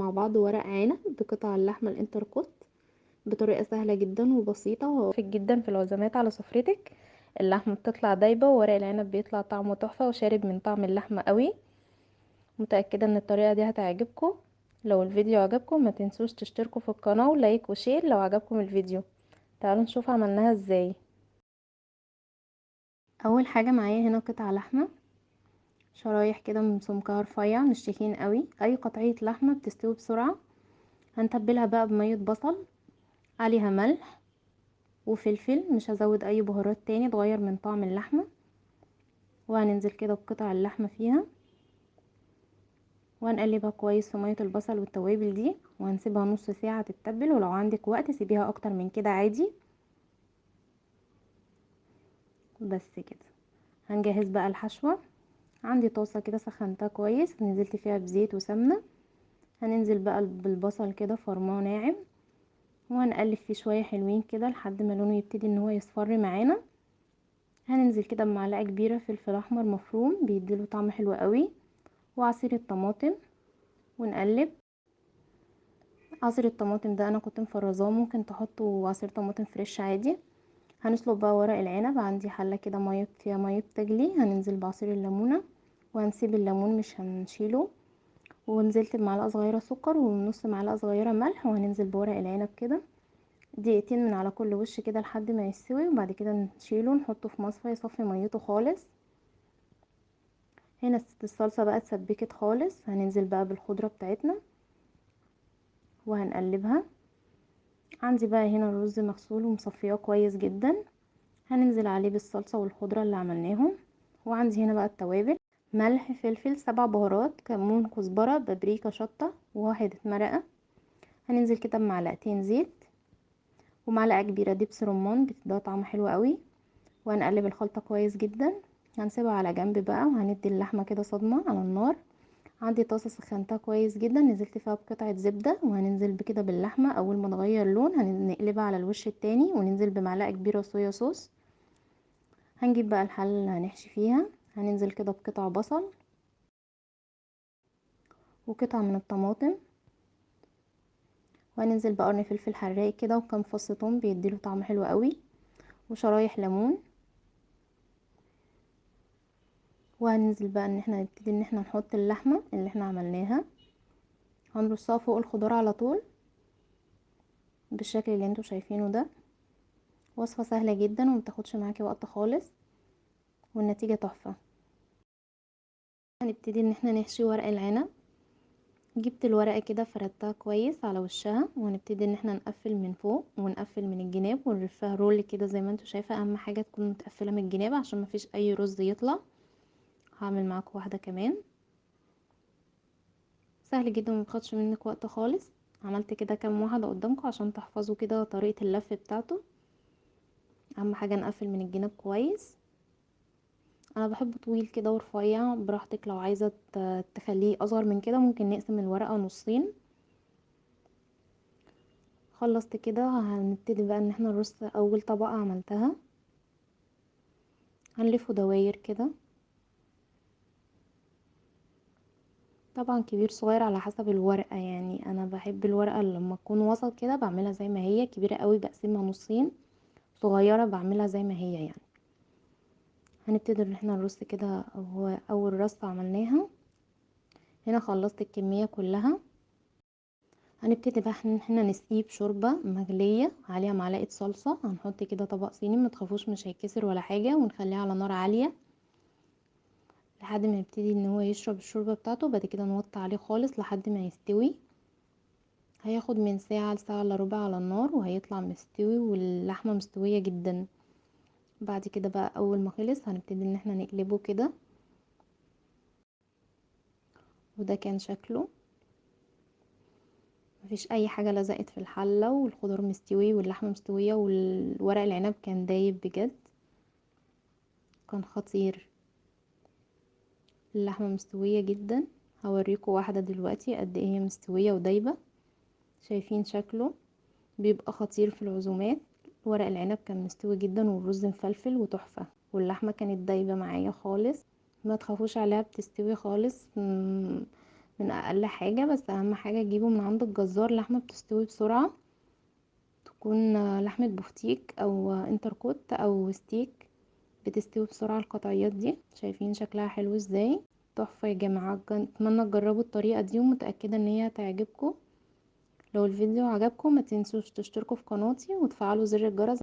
مع بعض ورق عنب بقطع اللحمة الانتركوت بطريقة سهلة جدا وبسيطة ووافق جدا في العزومات على سفرتك. اللحمة بتطلع دايبة وورق العنب بيطلع طعمه تحفة وشارب من طعم اللحمة قوي. متأكدة ان الطريقة دي هتعجبكم. لو الفيديو عجبكم ما تنسوش تشتركوا في القناة ولايك وشير لو عجبكم الفيديو. تعالوا نشوف عملناها ازاي. اول حاجة معايا هنا قطع لحمة شرايح كده من سمكها رفيع مش تخين قوي. اي قطعية لحمة بتستوي بسرعة. هنتبلها بقى بمية بصل عليها ملح وفلفل، مش هزود اي بهارات تاني تغير من طعم اللحمة. وهننزل كده بقطع اللحمة فيها وهنقلبها كويس في مية البصل والتوابل دي وهنسيبها نص ساعة تتبل، ولو عندك وقت سيبيها اكتر من كده عادي. بس كده هنجهز بقى الحشوة. عندي طاسة كده سخنتها كويس نزلت فيها بزيت وسمنة. هننزل بقى بالبصل كده فرماه ناعم وهنقلب فيه شوية حلوين كده لحد ما لونه يبتدي ان هو يصفر معانا. هننزل كده بمعلقة كبيرة فلفل احمر مفروم بيديله طعم حلو قوي وعصير الطماطم ونقلب. عصير الطماطم ده انا كنت مفرزاه، ممكن تحطوا عصير طماطم فريش عادي. هنسلق بقى ورق العنب. عندي حلة كده مية فيها مية بتغلي، هننزل بعصير الليمونة وهنسيب الليمون مش هنشيله. ونزلت بمعلقة صغيرة سكر ونص معلقة صغيرة ملح وهننزل بورق العنب كده دقيقتين من على كل وش كده لحد ما يستوي، وبعد كده نشيله نحطه في مصفى يصفي ميته خالص. هنا الصلصة بقى اتسبكت خالص. هننزل بقى بالخضرة بتاعتنا وهنقلبها. عندي بقى هنا الرز مغسول ومصفياه كويس جدا. هننزل عليه بالصلصة والخضرة اللي عملناهم. وعندي هنا بقى التوابل: ملح فلفل 7 بهارات كمون كزبرة بابريكا شطة وواحدة مرقة. هننزل كده بمعلقتين زيت ومعلقة كبيرة دبس رمان بتديها طعم حلو قوي. وهنقلب الخلطة كويس جدا. هنسيبها على جنب بقى وهندي اللحمة كده صدمة على النار. عندي طاسة سخنتها كويس جدا نزلت فيها بقطعة زبدة وهننزل بكده باللحمة. اول ما تغير لون هنقلبها على الوش التاني وننزل بمعلقة كبيرة صويا صوص. هنجيب بقى الحلة اللي هنحشي فيها. هننزل كده بقطع بصل وقطع من الطماطم وهننزل بقرن فلفل حراق كده وكام فص ثوم بيديله طعم حلو قوي وشرايح ليمون. وهننزل بقى ان احنا نبتدي ان احنا نحط اللحمة اللي احنا عملناها. هنرصها فوق الخضار على طول بالشكل اللي انتوا شايفينه ده. وصفة سهلة جدا ومتاخدش معاكي وقت خالص والنتيجة تحفة. هنبتدي ان احنا نحشي ورق العنب. جبت الورقة كده فردتها كويس على وشها وهنبتدي ان احنا نقفل من فوق ونقفل من الجناب ونلفها رول كده زي ما انتوا شايفة. اهم حاجة تكون متقفلة من الجناب عشان مفيش اي رز يطلع. هعمل معاكم واحدة كمان. سهل جدا ومبياخدش منك وقت خالص. عملت كده كام واحدة قدامكم عشان تحفظوا كده طريقة اللف بتاعته. اهم حاجة نقفل من الجناب كويس. انا بحبه طويل كده ورفيع، براحتك لو عايزة تخليه اصغر من كده ممكن نقسم الورقة نصين. خلصت كده هنبتدي بقى ان احنا نرص اول طبقة عملتها. هنلفه دواير كده، طبعا كبير صغير على حسب الورقة. يعني انا بحب الورقة لما تكون وسط كده بعملها زي ما هي، كبيرة قوي بقسمها نصين، صغيرة بعملها زي ما هي يعني. هنبتدي ان احنا نرص كده. هو اول رصة عملناها. هنا خلصت الكمية كلها. هنبتدي بقى ان احنا نسيب شوربة مغلية عليها معلقة صلصة. هنحط كده طبق صيني، ما تخافوش مش هيكسر ولا حاجة، ونخليها على نار عالية لحد ما يبتدي ان هو يشرب الشوربة بتاعته. بعد كده نوطي عليه خالص لحد ما يستوي. هياخد من ساعة لساعة الا ربع على النار وهيطلع مستوي واللحمة مستوية جدا. بعد كده بقى اول ما خلص هنبتدي ان احنا نقلبه كده. وده كان شكله. مفيش اي حاجة لزقت في الحلة والخضار مستوي واللحمة مستوية والورق العنب كان دايب بجد، كان خطير. اللحمة مستوية جدا. هوريكم واحدة دلوقتي قد ايه هي مستوية ودايبة. شايفين شكله بيبقى خطير في العزومات. ورق العنب كان مستوي جدا والرز مفلفل وتحفة واللحمة كانت دايبة معايا خالص. ما تخافوش عليها بتستوي خالص. من اقل حاجة. بس اهم حاجة تجيبه من عند الجزار لحمة بتستوي بسرعة، تكون لحمة بفتيك او انتركوت او ستيك، بتستوي بسرعة القطعيات دي. شايفين شكلها حلو ازاي؟ تحفة يا جماعة. اتمنى تجربوا الطريقة دي ومتأكدة ان هي هتعجبكم. لو الفيديو عجبكم ما تنسوش تشتركوا في قناتي وتفعلوا زر الجرس